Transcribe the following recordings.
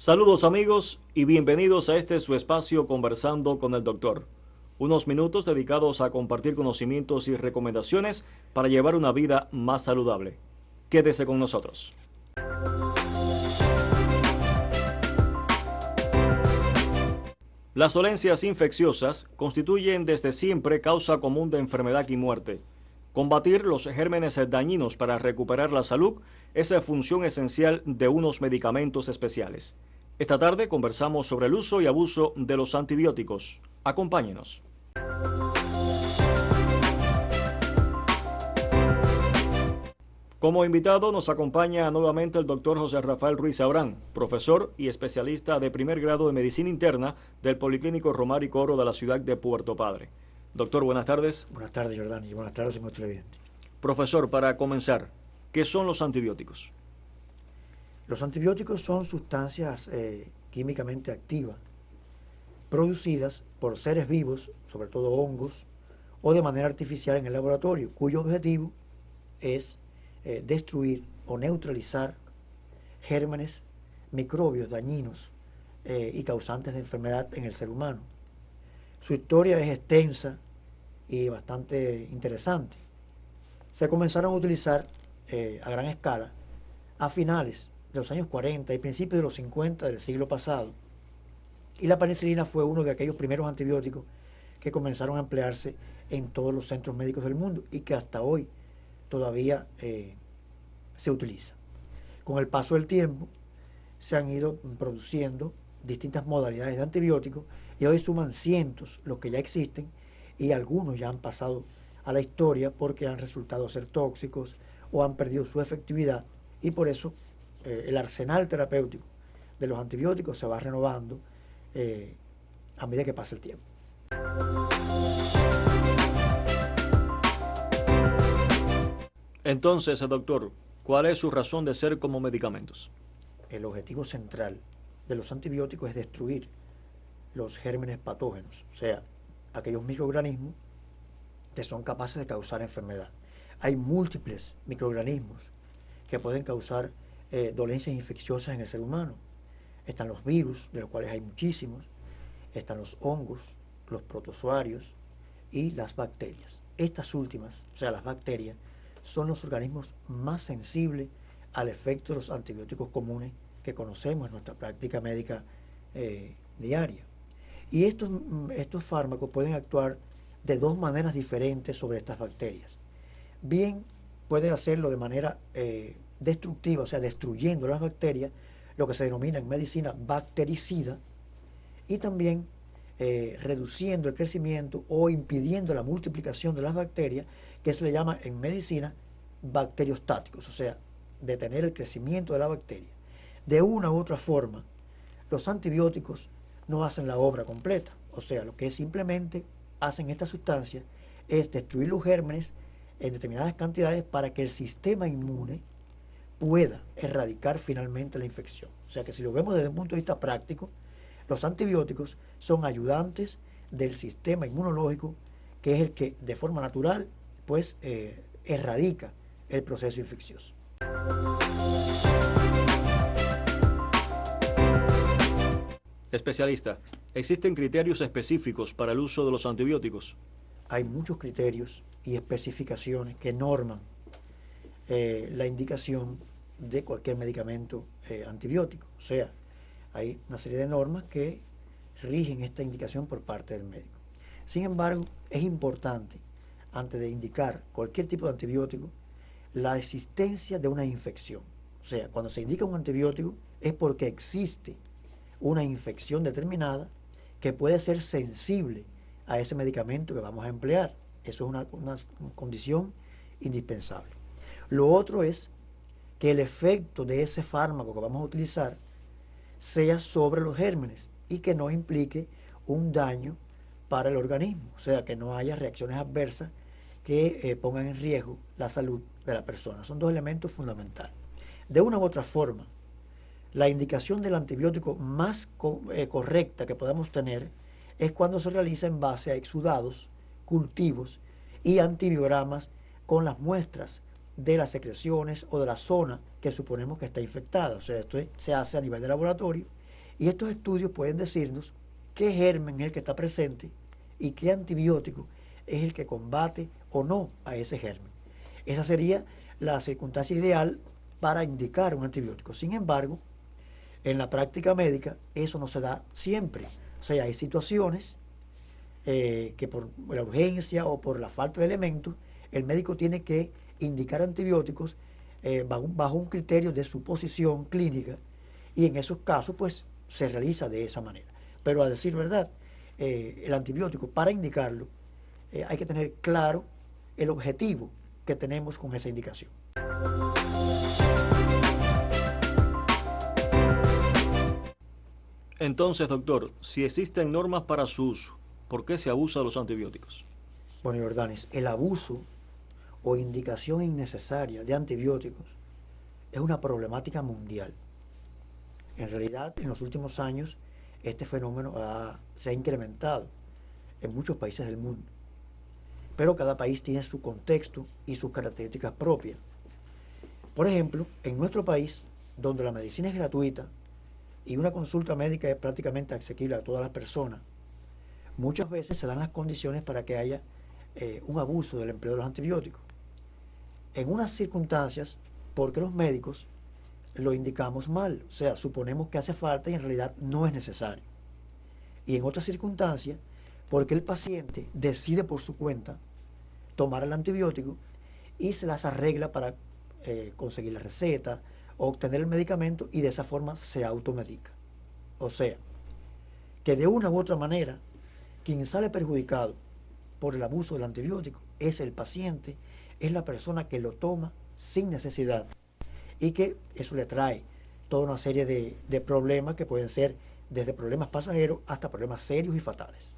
Saludos amigos y bienvenidos a este su espacio Conversando con el Doctor. Unos minutos dedicados a compartir conocimientos y recomendaciones para llevar una vida más saludable. Quédese con nosotros. Las dolencias infecciosas constituyen desde siempre causa común de enfermedad y muerte. Combatir los gérmenes dañinos para recuperar la salud es función esencial de unos medicamentos especiales. Esta tarde conversamos sobre el uso y abuso de los antibióticos. Acompáñenos. Como invitado nos acompaña nuevamente el doctor José Rafael Ruiz Abrán, profesor y especialista de primer grado de medicina interna del Policlínico Romar y Coro de la ciudad de Puerto Padre. Doctor, buenas tardes. Buenas tardes, Jordani, y buenas tardes, señor televidente. Profesor, para comenzar, ¿qué son los antibióticos? Los antibióticos son sustancias químicamente activas, producidas por seres vivos, sobre todo hongos, o de manera artificial en el laboratorio, cuyo objetivo es destruir o neutralizar gérmenes, microbios dañinos y causantes de enfermedad en el ser humano. Su historia es extensa y bastante interesante. Se comenzaron a utilizar a gran escala a finales de los años 40 y principios de los 50 del siglo pasado. Y la penicilina fue uno de aquellos primeros antibióticos que comenzaron a emplearse en todos los centros médicos del mundo y que hasta hoy todavía se utiliza. Con el paso del tiempo se han ido produciendo distintas modalidades de antibióticos y hoy suman cientos los que ya existen y algunos ya han pasado a la historia porque han resultado ser tóxicos o han perdido su efectividad y por eso el arsenal terapéutico de los antibióticos se va renovando a medida que pasa el tiempo. Entonces, doctor, ¿cuál es su razón de ser como medicamentos? El objetivo central de los antibióticos es destruir los gérmenes patógenos, o sea, aquellos microorganismos que son capaces de causar enfermedad. Hay múltiples microorganismos que pueden causar dolencias infecciosas en el ser humano. Están los virus, de los cuales hay muchísimos, están los hongos, los protozoarios y las bacterias. Estas últimas, o sea, las bacterias, son los organismos más sensibles al efecto de los antibióticos comunes que conocemos en nuestra práctica médica diaria. Y estos fármacos pueden actuar de dos maneras diferentes sobre estas bacterias. Bien, pueden hacerlo de manera destructiva, o sea, destruyendo las bacterias, lo que se denomina en medicina bactericida, y también reduciendo el crecimiento o impidiendo la multiplicación de las bacterias, que se le llama en medicina bacteriostáticos, o sea, detener el crecimiento de la bacteria. De una u otra forma, los antibióticos no hacen la obra completa, o sea, lo que simplemente hacen estas sustancias es destruir los gérmenes en determinadas cantidades para que el sistema inmune pueda erradicar finalmente la infección. O sea que si lo vemos desde un punto de vista práctico, los antibióticos son ayudantes del sistema inmunológico, que es el que de forma natural pues erradica el proceso infeccioso. Especialista, ¿existen criterios específicos para el uso de los antibióticos? Hay muchos criterios y especificaciones que norman la indicación de cualquier medicamento antibiótico. O sea, hay una serie de normas que rigen esta indicación por parte del médico. Sin embargo, es importante, antes de indicar cualquier tipo de antibiótico, la existencia de una infección. O sea, cuando se indica un antibiótico es porque existe una infección determinada que puede ser sensible a ese medicamento que vamos a emplear. Eso es una condición indispensable. Lo otro es que el efecto de ese fármaco que vamos a utilizar sea sobre los gérmenes y que no implique un daño para el organismo, o sea, que no haya reacciones adversas que pongan en riesgo la salud de la persona. Son dos elementos fundamentales. De una u otra forma, la indicación del antibiótico más correcta que podamos tener es cuando se realiza en base a exudados, cultivos y antibiogramas con las muestras de las secreciones o de la zona que suponemos que está infectada. O sea, esto se hace a nivel de laboratorio Y estos estudios pueden decirnos qué germen es el que está presente y qué antibiótico es el que combate o no a ese germen. Esa sería la circunstancia ideal para indicar un antibiótico. Sin embargo, en la práctica médica eso no se da siempre. O sea, hay situaciones que por la urgencia o por la falta de elementos, el médico tiene que indicar antibióticos bajo un criterio de suposición clínica, y en esos casos pues se realiza de esa manera. Pero a decir verdad, el antibiótico, para indicarlo, hay que tener claro el objetivo que tenemos con esa indicación. Entonces, doctor, si existen normas para su uso, ¿por qué se abusa de los antibióticos? Bueno, Jordanes, el abuso o indicación innecesaria de antibióticos es una problemática mundial. En realidad, en los últimos años, este fenómeno se ha incrementado en muchos países del mundo. Pero cada país tiene su contexto y sus características propias. Por ejemplo, en nuestro país, donde la medicina es gratuita y una consulta médica es prácticamente asequible a todas las personas, muchas veces se dan las condiciones para que haya un abuso del empleo de los antibióticos. En unas circunstancias, porque los médicos lo indicamos mal, o sea, suponemos que hace falta y en realidad no es necesario. Y en otras circunstancias, porque el paciente decide por su cuenta tomar el antibiótico y se las arregla para conseguir la receta o obtener el medicamento, y de esa forma se automedica. O sea, que de una u otra manera, quien sale perjudicado por el abuso del antibiótico es el paciente, es la persona que lo toma sin necesidad, y que eso le trae toda una serie de problemas que pueden ser desde problemas pasajeros hasta problemas serios y fatales.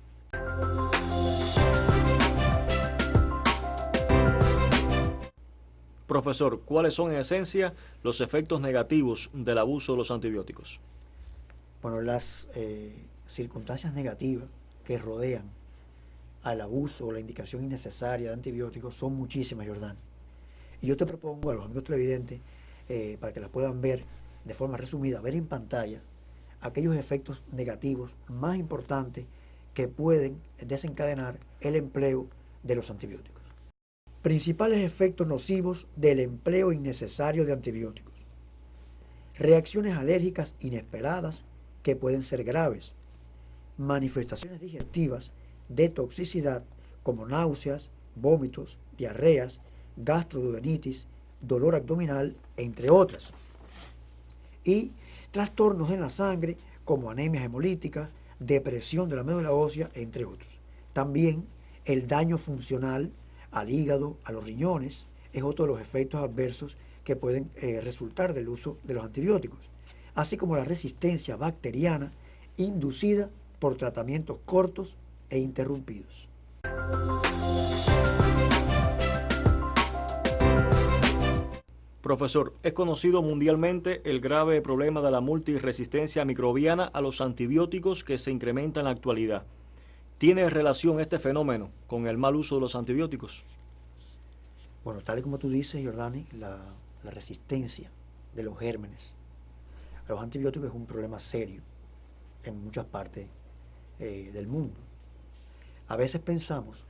Profesor, ¿cuáles son en esencia los efectos negativos del abuso de los antibióticos? Bueno, las circunstancias negativas que rodean al abuso o la indicación innecesaria de antibióticos son muchísimas, Jordán. Y yo te propongo a los amigos televidentes, para que las puedan ver de forma resumida, ver en pantalla aquellos efectos negativos más importantes que pueden desencadenar el empleo de los antibióticos. Principales efectos nocivos del empleo innecesario de antibióticos: reacciones alérgicas inesperadas que pueden ser graves, manifestaciones digestivas de toxicidad como náuseas, vómitos, diarreas, gastroduodenitis, dolor abdominal, entre otras, y trastornos en la sangre como anemias hemolíticas, depresión de la médula ósea, entre otros. También el daño funcional al hígado, a los riñones, es otro de los efectos adversos que pueden resultar del uso de los antibióticos, así como la resistencia bacteriana inducida por tratamientos cortos e interrumpidos. Profesor, es conocido mundialmente el grave problema de la multiresistencia microbiana a los antibióticos que se incrementa en la actualidad. ¿Tiene relación este fenómeno con el mal uso de los antibióticos? Bueno, tal y como tú dices, Jordani, la resistencia de los gérmenes a los antibióticos es un problema serio en muchas partes del mundo. A veces pensamos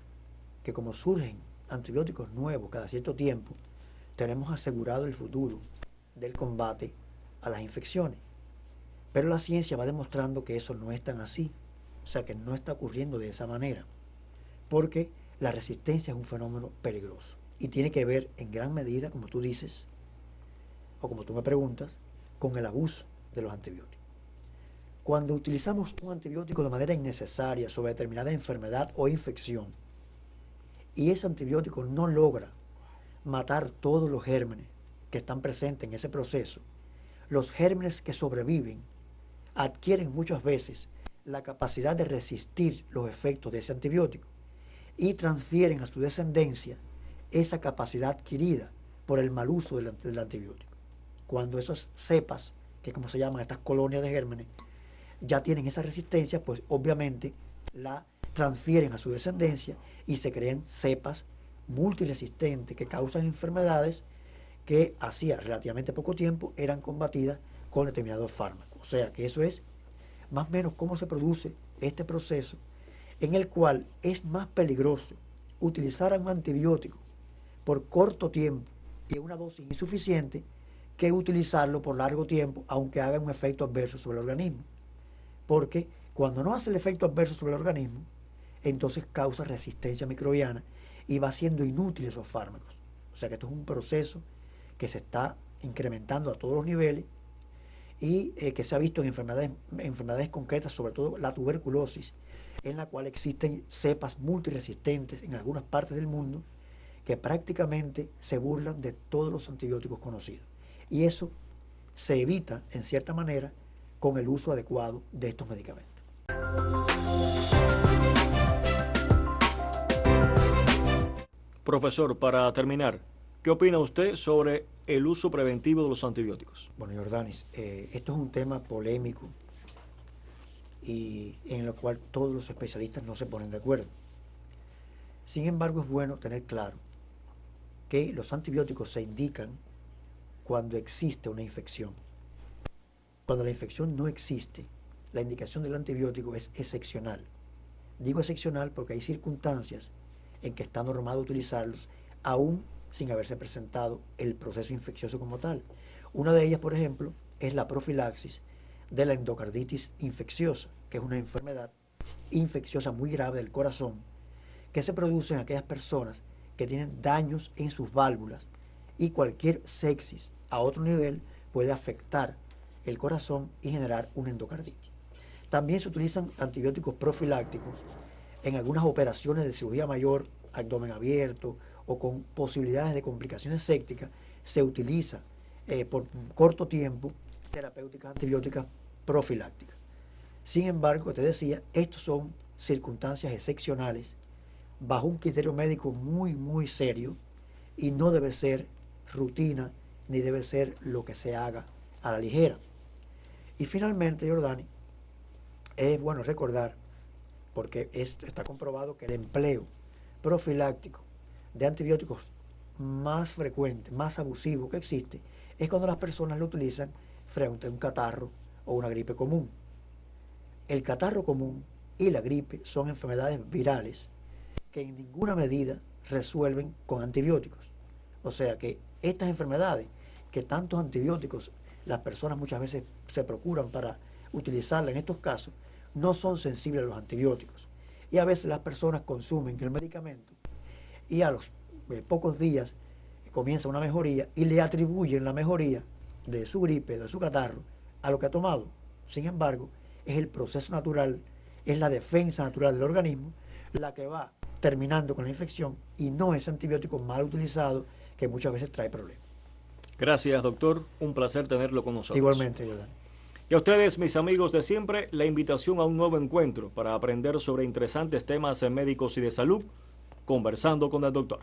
que como surgen antibióticos nuevos cada cierto tiempo, tenemos asegurado el futuro del combate a las infecciones. Pero la ciencia va demostrando que eso no es tan así, o sea que no está ocurriendo de esa manera, porque la resistencia es un fenómeno peligroso y tiene que ver en gran medida, como tú dices, o como tú me preguntas, con el abuso de los antibióticos. Cuando utilizamos un antibiótico de manera innecesaria sobre determinada enfermedad o infección, y ese antibiótico no logra matar todos los gérmenes que están presentes en ese proceso, los gérmenes que sobreviven adquieren muchas veces la capacidad de resistir los efectos de ese antibiótico y transfieren a su descendencia esa capacidad adquirida por el mal uso del antibiótico. Cuando esas cepas, que como se llaman estas colonias de gérmenes, ya tienen esa resistencia, pues obviamente la transfieren a su descendencia y se crean cepas multiresistentes que causan enfermedades que hacía relativamente poco tiempo eran combatidas con determinados fármacos. O sea que eso es más o menos cómo se produce este proceso, en el cual es más peligroso utilizar un antibiótico por corto tiempo y en una dosis insuficiente que utilizarlo por largo tiempo, aunque haga un efecto adverso sobre el organismo. Porque cuando no hace el efecto adverso sobre el organismo, entonces causa resistencia microbiana y va siendo inútil esos fármacos. O sea que esto es un proceso que se está incrementando a todos los niveles y que se ha visto en enfermedades concretas, sobre todo la tuberculosis, en la cual existen cepas multiresistentes en algunas partes del mundo que prácticamente se burlan de todos los antibióticos conocidos. Y eso se evita, en cierta manera, con el uso adecuado de estos medicamentos. Profesor, para terminar, ¿qué opina usted sobre el uso preventivo de los antibióticos? Bueno, Jordanis, esto es un tema polémico y en el cual todos los especialistas no se ponen de acuerdo. Sin embargo, es bueno tener claro que los antibióticos se indican cuando existe una infección. Cuando la infección no existe, la indicación del antibiótico es excepcional. Digo excepcional porque hay circunstancias en que está normado utilizarlos aún sin haberse presentado el proceso infeccioso como tal. Una de ellas, por ejemplo, es la profilaxis de la endocarditis infecciosa, que es una enfermedad infecciosa muy grave del corazón, que se produce en aquellas personas que tienen daños en sus válvulas, y cualquier sepsis a otro nivel puede afectar el corazón y generar una endocarditis. También se utilizan antibióticos profilácticos en algunas operaciones de cirugía mayor, abdomen abierto o con posibilidades de complicaciones sépticas. Se utiliza por corto tiempo terapéuticas antibióticas profilácticas. Sin embargo, te decía, estos son circunstancias excepcionales bajo un criterio médico muy serio y no debe ser rutina ni debe ser lo que se haga a la ligera. Y finalmente, Jordani, es bueno recordar, porque está comprobado que el empleo profiláctico de antibióticos más frecuente, más abusivo que existe, es cuando las personas lo utilizan frente a un catarro o una gripe común. El catarro común y la gripe son enfermedades virales que en ninguna medida resuelven con antibióticos. O sea que estas enfermedades, que tantos antibióticos las personas muchas veces se procuran para utilizarla en estos casos, no son sensibles a los antibióticos. Y a veces las personas consumen el medicamento y a los pocos días comienza una mejoría y le atribuyen la mejoría de su gripe, de su catarro, a lo que ha tomado. Sin embargo, es el proceso natural, es la defensa natural del organismo la que va terminando con la infección y no ese antibiótico mal utilizado que muchas veces trae problemas. Gracias, doctor. Un placer tenerlo con nosotros. Igualmente, Jordan. Y a ustedes, mis amigos de siempre, la invitación a un nuevo encuentro para aprender sobre interesantes temas médicos y de salud, conversando con el doctor.